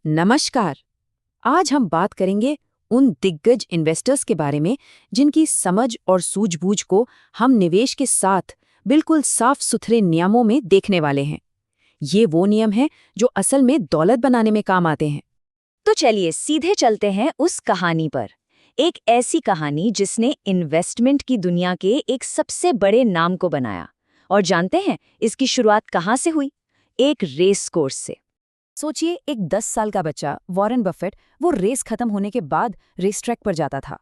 नमस्कार। आज हम बात करेंगे उन दिग्गज इन्वेस्टर्स के बारे में जिनकी समझ और सूझबूझ को हम निवेश के साथ बिल्कुल साफ सुथरे नियमों में देखने वाले हैं। ये वो नियम हैं जो असल में दौलत बनाने में काम आते हैं। तो चलिए सीधे चलते हैं उस कहानी पर। एक ऐसी कहानी जिसने इन्वेस्टमेंट की दुनिया के एक सबसे बड़े नाम को बनाया। और जानते हैं इसकी शुरुआत कहाँ से हुई? एक रेस कोर्स से। सोचिए, एक 10 साल का बच्चा वॉरेन बफेट वो रेस खत्म होने के बाद रेस ट्रैक पर जाता था।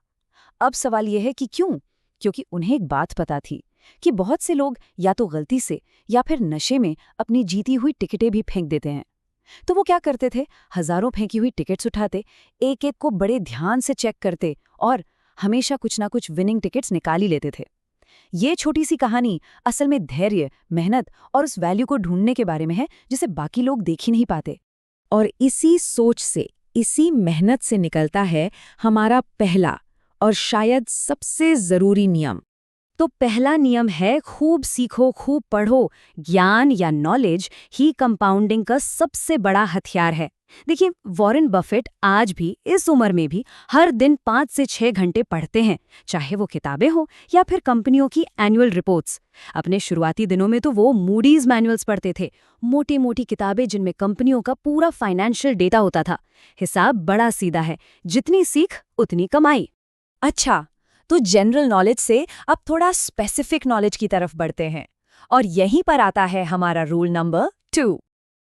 अब सवाल यह है कि क्यों? क्योंकि उन्हें एक बात पता थी कि बहुत से लोग या तो गलती से या फिर नशे में अपनी जीती हुई टिकटें भी फेंक देते हैं। तो वो क्या करते थे? हजारों फेंकी हुई टिकट्स उठाते, एक एक को बड़े ध्यान से चेक करते और हमेशा कुछ ना कुछ विनिंग टिकट्स निकाल ही लेते थे। ये छोटी सी कहानी असल में धैर्य, मेहनत और उस वैल्यू को ढूंढने के बारे में है जिसे बाकी लोग देख ही नहीं पाते। और इसी सोच से, इसी मेहनत से निकलता है हमारा पहला और शायद सबसे जरूरी नियम। तो पहला नियम है खूब सीखो, खूब पढ़ो। ज्ञान या नॉलेज ही कंपाउंडिंग का सबसे बड़ा हथियार है। देखिए, वॉरेन बफेट आज भी इस उम्र में भी हर दिन 5 से 6 घंटे पढ़ते हैं, चाहे वो किताबें हो या फिर कंपनियों की एनुअल रिपोर्ट्स। अपने शुरुआती दिनों में तो वो मूडीज मैनुअल्स पढ़ते थे, मोटी मोटी किताबें जिनमें कंपनियों का पूरा फाइनेंशियल डेटा होता था। हिसाब बड़ा सीधा है, जितनी सीख उतनी कमाई। अच्छा, तो जनरल नॉलेज से अब थोड़ा स्पेसिफिक नॉलेज की तरफ बढ़ते हैं, और यहीं पर आता है हमारा रूल नंबर 2।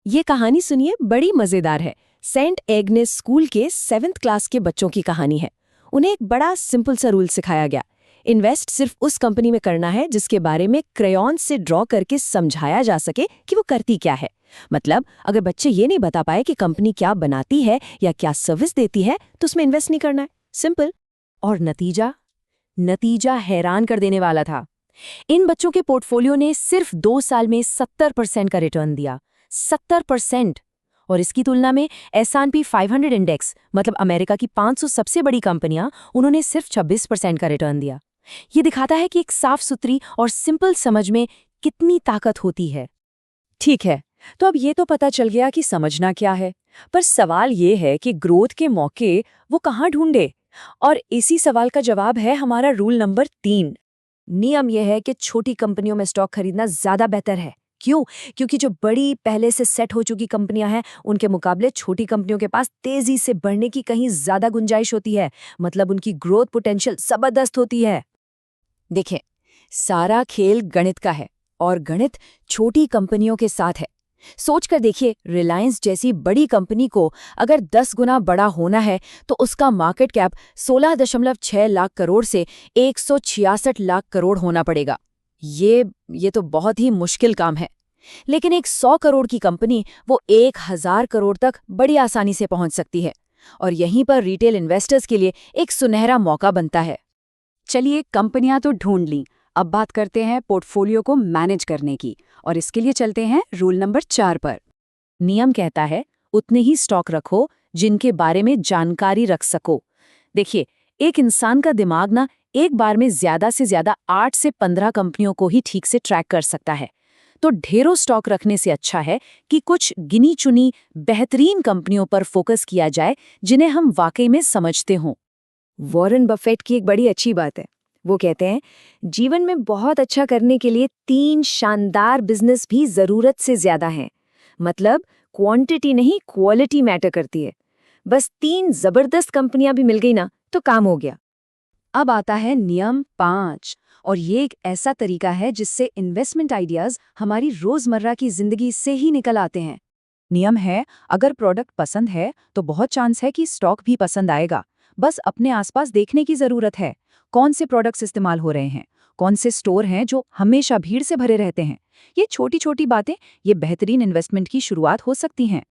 ये कहानी सुनिए, बड़ी मजेदार है। सेंट एग्नेस स्कूल के 7th क्लास के बच्चों की कहानी है। उन्हें एक बड़ा सिंपल सा रूल सिखाया गया। इन्वेस्ट सिर्फ उस कंपनी में करना है जिसके बारे में क्रेयॉन से ड्रॉ करके समझाया जा सके कि वो करती क्या है। मतलब अगर बच्चे ये नहीं बता पाए कि कंपनी क्या बनाती है या क्या सर्विस देती है तो उसमें इन्वेस्ट नहीं करना है। सिंपल। और नतीजा हैरान कर देने वाला था। इन बच्चों के पोर्टफोलियो ने सिर्फ 2 साल में 70% का रिटर्न दिया। 70%। और इसकी तुलना में S&P 500 इंडेक्स, मतलब अमेरिका की 500 सबसे बड़ी कंपनियां, उन्होंने सिर्फ 26% का रिटर्न दिया। ये दिखाता है कि एक साफ सुथरी और सिंपल समझ में कितनी ताकत होती है। ठीक है, तो अब ये तो पता चल गया कि समझना क्या है, पर सवाल ये है कि ग्रोथ के मौके वो कहाँ ढूंढे? और इसी सवाल का जवाब है हमारा रूल नंबर 3। नियम यह है कि छोटी कंपनियों में स्टॉक खरीदना ज्यादा बेहतर है। क्यों? क्योंकि जो बड़ी पहले से सेट हो चुकी कंपनियां हैं, उनके मुकाबले छोटी कंपनियों के पास तेजी से बढ़ने की कहीं ज्यादा गुंजाइश होती है। मतलब उनकी ग्रोथ पोटेंशियल जबरदस्त होती है। देखें, सारा खेल गणित का है, और गणित छोटी कंपनियों के साथ है। सोचकर देखिए, रिलायंस जैसी बड़ी कंपनी को अगर 10 गुना बड़ा होना है तो उसका मार्केट कैप 16.6 लाख करोड़ से 166 लाख करोड़ होना पड़ेगा। ये तो बहुत ही मुश्किल काम है। लेकिन एक 100 करोड़ की कंपनी वो 1000 करोड़ तक बड़ी आसानी से पहुंच सकती है। और यहीं पर रिटेल इन्वेस्टर्स के लिए एक सुनहरा मौका बनता है। चलिए, कंपनियां तो ढूंढ लीं, अब बात करते हैं पोर्टफोलियो को मैनेज करने की, और इसके लिए चलते हैं रूल नंबर 4 पर। नियम कहता है उतने ही स्टॉक रखो जिनके बारे में जानकारी रख सको। देखिए, एक इंसान का दिमाग ना एक बार में ज्यादा से ज्यादा 8 से 15 कंपनियों को ही ठीक से ट्रैक कर सकता है। तो ढेरों स्टॉक रखने से अच्छा है कि कुछ गिनी चुनी बेहतरीन कंपनियों पर फोकस किया जाए जिन्हें हम वाकई में समझते हों। वॉरेन बफेट की एक बड़ी अच्छी बात है। वो कहते हैं, जीवन में बहुत अच्छा करने के लिए 3 शानदार बिजनेस भी जरूरत से ज्यादा हैं। मतलब क्वांटिटी नहीं, क्वालिटी मैटर करती है। बस 3 जबरदस्त कंपनियां भी मिल गई ना तो काम हो गया। अब आता है नियम 5, और ये एक ऐसा तरीका है जिससे इन्वेस्टमेंट आइडियाज हमारी रोजमर्रा की जिंदगी से ही निकल आते हैं। नियम है, अगर प्रोडक्ट पसंद है तो बहुत चांस है कि स्टॉक भी पसंद आएगा। बस अपने आसपास देखने की जरूरत है। कौन से प्रोडक्ट्स इस्तेमाल हो रहे हैं, कौन से स्टोर हैं जो हमेशा भीड़ से भरे रहते हैं। ये छोटी छोटी बातें, ये बेहतरीन इन्वेस्टमेंट की शुरुआत हो सकती हैं।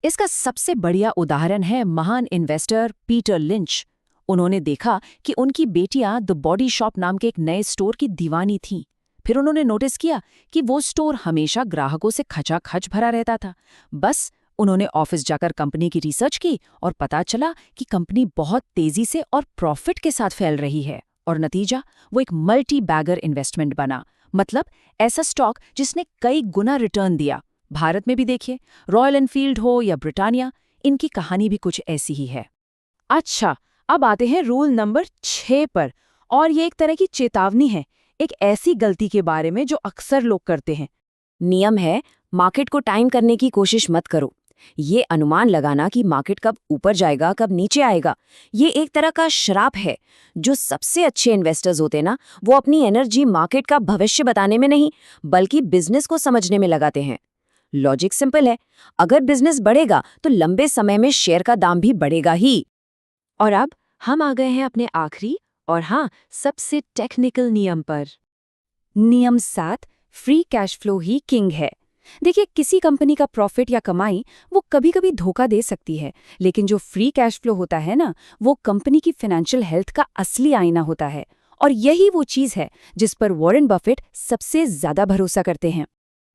इसका सबसे बढ़िया उदाहरण है महान इन्वेस्टर पीटर लिंच। उन्होंने देखा कि उनकी बेटियां द बॉडी शॉप नाम के एक नए स्टोर की दीवानी थीं। फिर उन्होंने नोटिस किया कि वो स्टोर हमेशा ग्राहकों से खचाखच भरा रहता था। बस उन्होंने ऑफिस जाकर कंपनी की रिसर्च की और पता चला कि कंपनी बहुत तेजी से और प्रॉफिट के साथ फैल रही है। और नतीजा, वो एक मल्टी बैगर इन्वेस्टमेंट बना। मतलब ऐसा स्टॉक जिसने कई गुना रिटर्न दिया। भारत में भी देखिए, रॉयल एनफील्ड हो या ब्रिटानिया, इनकी कहानी भी कुछ ऐसी ही है। अच्छा, अब आते हैं रूल नंबर 6 पर, और ये एक तरह की चेतावनी है, एक ऐसी गलती के बारे में जो अक्सर लोग करते हैं। नियम है, मार्केट को टाइम करने की कोशिश मत करो। ये अनुमान लगाना कि मार्केट कब ऊपर जाएगा कब नीचे आएगा, ये एक तरह का श्राप है। जो सबसे अच्छे इन्वेस्टर्स होते ना, वो अपनी एनर्जी मार्केट का भविष्य बताने में नहीं बल्कि बिजनेस को समझने में लगाते हैं। लॉजिक सिंपल है, अगर बिजनेस बढ़ेगा तो लंबे समय में शेयर का दाम भी बढ़ेगा ही। और अब हम आ गए हैं अपने आखिरी और हाँ, सबसे टेक्निकल नियम पर। नियम 7, फ्री कैश फ्लो ही किंग है। देखिए, किसी कंपनी का प्रॉफिट या कमाई वो कभी कभी धोखा दे सकती है, लेकिन जो फ्री कैश फ्लो होता है ना, वो कंपनी की फाइनेंशियल हेल्थ का असली आईना होता है। और यही वो चीज है जिस पर वॉरेन बफेट सबसे ज्यादा भरोसा करते हैं।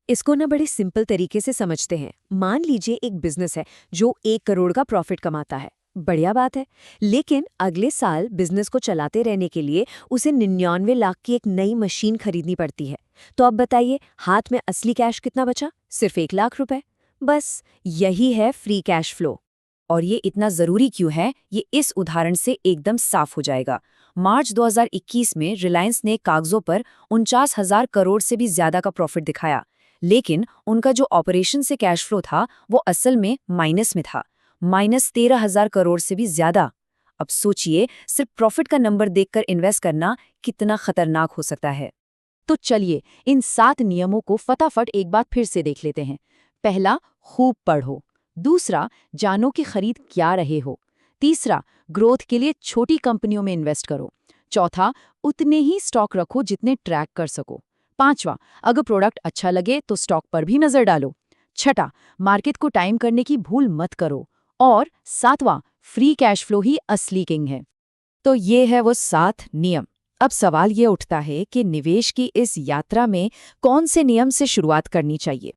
इसको ना बड़े सिंपल तरीके से समझते हैं। मान लीजिए एक बिजनेस है जो 1 करोड़ का प्रॉफिट कमाता है, बढ़िया बात है। लेकिन अगले साल बिजनेस को चलाते रहने के लिए उसे 99 लाख की एक नई मशीन खरीदनी पड़ती है। तो अब बताइए, हाथ में असली कैश कितना बचा? सिर्फ 1 लाख रुपए। बस यही है फ्री कैश फ्लो। और ये इतना जरूरी क्यों है, ये इस उदाहरण से एकदम साफ हो जाएगा। मार्च 2021 में रिलायंस ने कागजों पर 49,000 करोड़ से भी ज्यादा का प्रॉफिट दिखाया, लेकिन उनका जो ऑपरेशन से कैश फ्लो था वो असल में माइनस में था, -13,000 करोड़ से भी ज्यादा। अब सोचिए, सिर्फ प्रॉफिट का नंबर देखकर इन्वेस्ट करना कितना खतरनाक हो सकता है। तो चलिए, इन 7 नियमों को फटाफट एक बार फिर से देख लेते हैं। पहला, खूब पढ़ो। दूसरा, जानो कि खरीद क्या रहे हो। तीसरा, ग्रोथ के लिए छोटी कंपनियों में इन्वेस्ट करो। चौथा, उतने ही स्टॉक रखो जितने ट्रैक कर सको। पांचवा, अगर प्रोडक्ट अच्छा लगे तो स्टॉक पर भी नजर डालो। छठा, मार्केट को टाइम करने की भूल मत करो। और सातवां, फ्री कैश फ्लो ही असली किंग है। तो ये है वो 7 नियम। अब सवाल ये उठता है कि निवेश की इस यात्रा में कौन से नियम से शुरुआत करनी चाहिए।